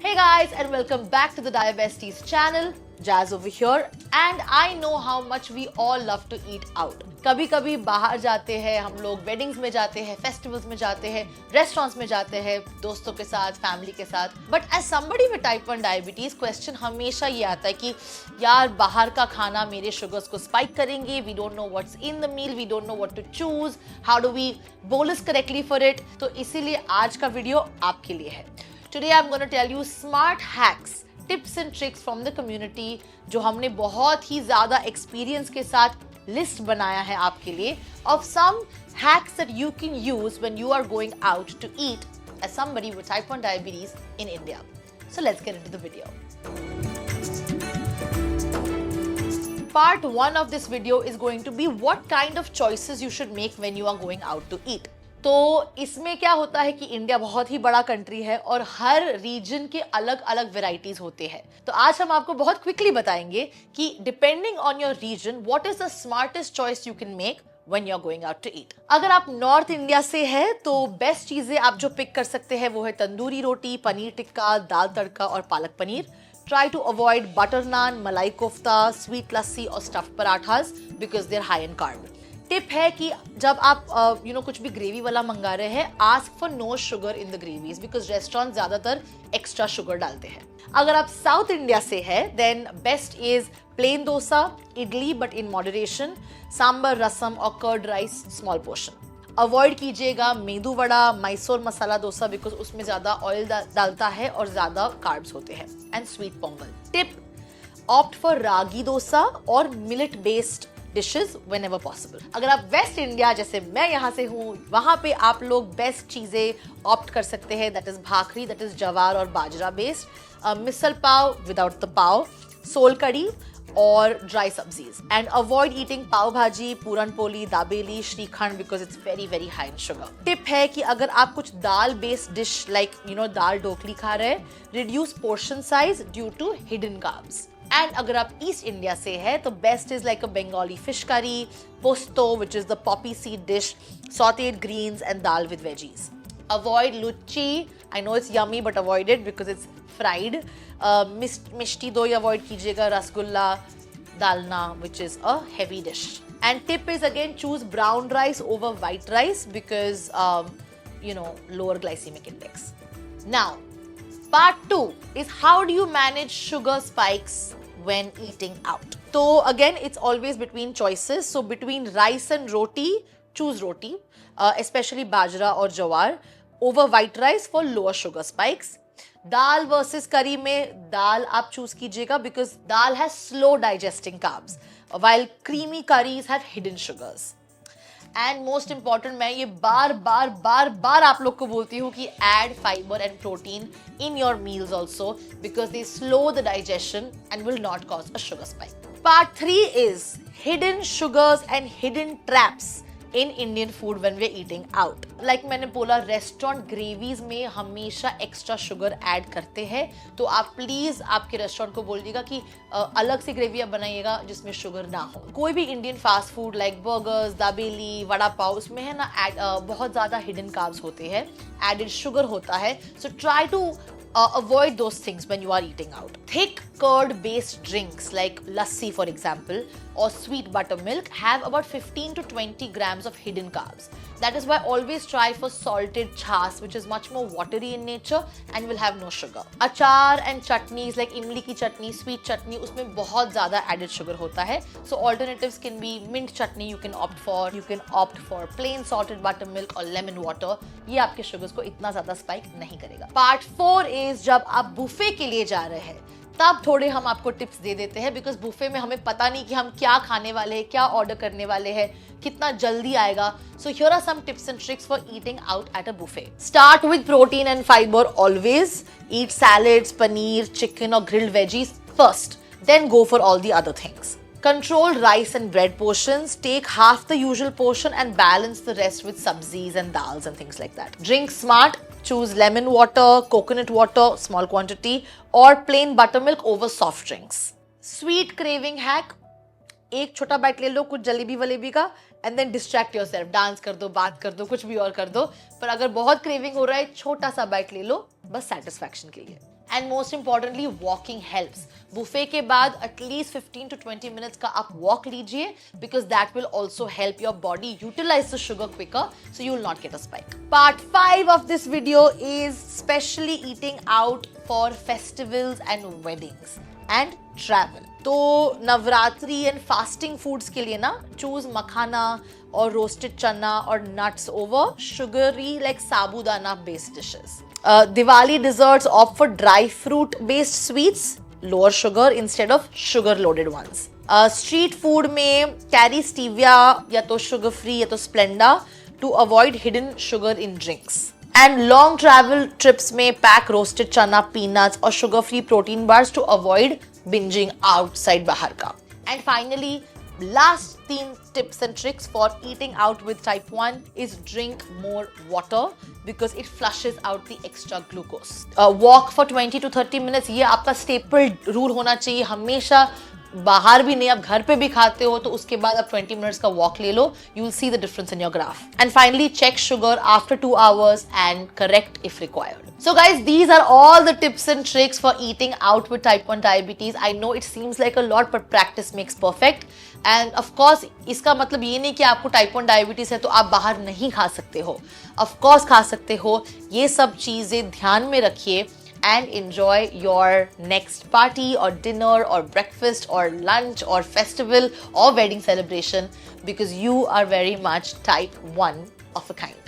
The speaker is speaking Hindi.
Hey guys and welcome back to the Diabesties channel. Jazz over here and I know how much we all love to eat out. कभी कभी बाहर जाते हैं हम लोग, वेडिंग्स में जाते हैं, फेस्टिवल्स में जाते हैं, रेस्टोरेंट्स में जाते हैं, दोस्तों के साथ, फैमिली के साथ. But as somebody with type 1 diabetes question हमेशा ये आता है कि यार बाहर का खाना मेरे शुगर्स को स्पाइक करेंगे. We don't know what's in the meal, we don't know what to choose, how do we bolus correctly for it. तो इसीलिए आज का वीडियो आपके लिए है. Today I'm going to tell you smart hacks, tips and tricks from the community जो हमने बहुत ही ज़्यादा experience के साथ list बनाया है आपके लिए of some hacks that you can use when you are going out to eat as somebody with type 1 diabetes in India. So let's get into the video. Part 1 of this video is going to be what kind of choices you should make when you are going out to eat. तो इसमें क्या होता है कि इंडिया बहुत ही बड़ा कंट्री है और हर रीजन के अलग अलग वेराइटीज होते हैं. तो आज हम आपको बहुत क्विकली बताएंगे कि depending on your region what is the smartest choice you can make when you are going out to eat. अगर आप नॉर्थ इंडिया से है तो बेस्ट चीजें आप जो पिक कर सकते हैं वो है तंदूरी रोटी, पनीर टिक्का, दाल तड़का और palak paneer. Try to avoid butter naan, malai kofta, sweet lassi और stuffed parathas because they're high in carb. Tip है कि जब आप कुछ भी ग्रेवी वाला मंगा रहे हैं, ask for no sugar in the gravies because restaurant ज्यादातर एक्स्ट्रा शुगर डालते हैं. अगर आप साउथ इंडिया से है then best is plain dosa, idli but in moderation, sambar, rasam और curd rice small portion. Avoid कीजिएगा मेदू वड़ा, मैसूर मसाला डोसा बिकॉज उसमें ज्यादा ऑयल डालता है और ज्यादा कार्ब्स होते हैं. And sweet pongal. Tip, opt for ragi dosa और millet based dishes whenever possible. अगर आप वेस्ट इंडिया जैसे मैं यहाँ से हूँ वहाँ पे आप लोग बेस्ट चीज़ें ऑप्ट कर सकते हैं. That is bhakri, that is jowar और bajra based, misal pav without the pav, sol kadhi और ड्राई सब्जीज. And avoid eating pav bhaji, puran poli, dabeli, shrikhand because it's very very high in sugar. Tip है कि अगर आप कुछ dal based dish like dal dhokli खा रहे हैं, reduce portion size due to hidden carbs. And अगर आप ईस्ट इंडिया से है तो best is like a Bengali fish curry, posto which is the poppy seed dish, sauteed greens and dal with veggies. Avoid luchi, I know it's yummy but avoid it because it's fried. Mishti doi avoid कीजिएगा, rasgulla, dalna which is a heavy dish. And tip is again choose brown rice over white rice because lower glycemic index. Now part 2 is how do you manage sugar spikes when eating out. So again it's always between choices. So between rice and roti, choose roti, especially bajra or jawar over white rice for lower sugar spikes. Dal versus करी में दाल आप चूज कीजिएगा because dal has slow digesting carbs while creamy curries have hidden sugars. And most important, मैं ये बार बार आप लोग को बोलती हूँ कि add fibre and protein in your meals also because they slow the digestion and will not cause a sugar spike. Part 3 is hidden sugars and hidden traps in Indian food when we are eating out. Like मैंने बोला, रेस्टोरेंट ग्रेवीज में हमेशा एक्स्ट्रा शुगर ऐड करते हैं. तो आप प्लीज आपके रेस्टोरेंट को बोलिएगा कि अलग से ग्रेवी आप बनाइएगा जिसमें शुगर ना हो. कोई भी Indian fast food like burgers, dabeli, vada pav, उसमें है ना बहुत ज्यादा हिडन कार्ब्स होते हैं, एडेड शुगर होता है. So try to avoid those things when you are eating out. Thick curd based drinks like lassi for example or sweet buttermilk have about 15 to 20 grams of hidden carbs. That is why always try for salted chas which is much more watery in nature and will have no sugar. Achar and chutneys like imli की chutney, sweet chutney, उसमें बहुत ज़्यादा added sugar होता है. So alternatives can be mint chutney you can opt for. You can opt for plain salted buttermilk or lemon water. ये आपके sugars को इतना ज़्यादा spike नहीं करेगा. Part 4 is जब आप बुफे के लिए जा रहे हैं तब थोड़े हम आपको टिप्स दे देते हैं बिकॉज बुफे में हमें पता नहीं कि हम क्या खाने वाले हैं, क्या ऑर्डर करने वाले हैं, कितना जल्दी आएगा. So here are some tips and tricks for eating out at a buffet. Start with protein and fibre always. Eat salads, paneer, chicken और grilled veggies first, then go for all the other things. Control rice and bread portions. Take half the usual portion and balance the rest with sabzis and dals and things like that. Drink smart. Choose lemon water, coconut water, small quantity, or plain buttermilk over soft drinks. Sweet craving hack. एक छोटा बाइट ले लो कुछ जलेबी वलेबी का and then distract yourself. Dance कर दो, बात कर दो, कुछ भी और कर दो. पर अगर बहुत क्रेविंग हो रहा है छोटा सा बाइट ले लो बस सेटिस्फैक्शन के लिए. And most importantly walking helps. Buffet के बाद एटलीस्ट 15 to 20 minutes का आप वॉक लीजिए, because that will also help your body utilise the sugar quicker, so you will not get a spike. Part 5 of this video is specially eating out for festivals and weddings and travel. तो नवरात्रि एंड फास्टिंग फूड्स के लिए ना चूज मखाना और रोस्टेड चना और nuts over sugary like sabudana based dishes. Diwali desserts opt for dry fruit based sweets, lower sugar instead of sugar loaded ones. Street food में carry stevia या तो sugar free या तो Splenda to avoid hidden sugar in drinks. And long travel trips में pack roasted chana, peanuts और sugar free protein bars to avoid binging outside बाहर का. And finally, last 3 tips and tricks for eating out with type 1 is drink more water because it flushes out the extra glucose. Walk for 20 to 30 minutes. ये आपका staple rule होना चाहिए हमेशा. बाहर भी नहीं, आप घर पे भी खाते हो तो उसके बाद आप 20 minutes का walk ले लो. You will see the difference in your graph. And finally, check sugar after 2 hours and correct if required. So guys, these are all the tips and tricks for eating out with type 1 diabetes. I know it seems like a lot, but practice makes perfect. And of course, इसका मतलब ये नहीं कि आपको type 1 diabetes है तो आप बाहर नहीं खा सकते हो. Of course खा सकते हो. ये सब चीजें ध्यान में रखिए and enjoy your next party or dinner or breakfast or lunch or festival or wedding celebration because you are very much type 1 of a kind.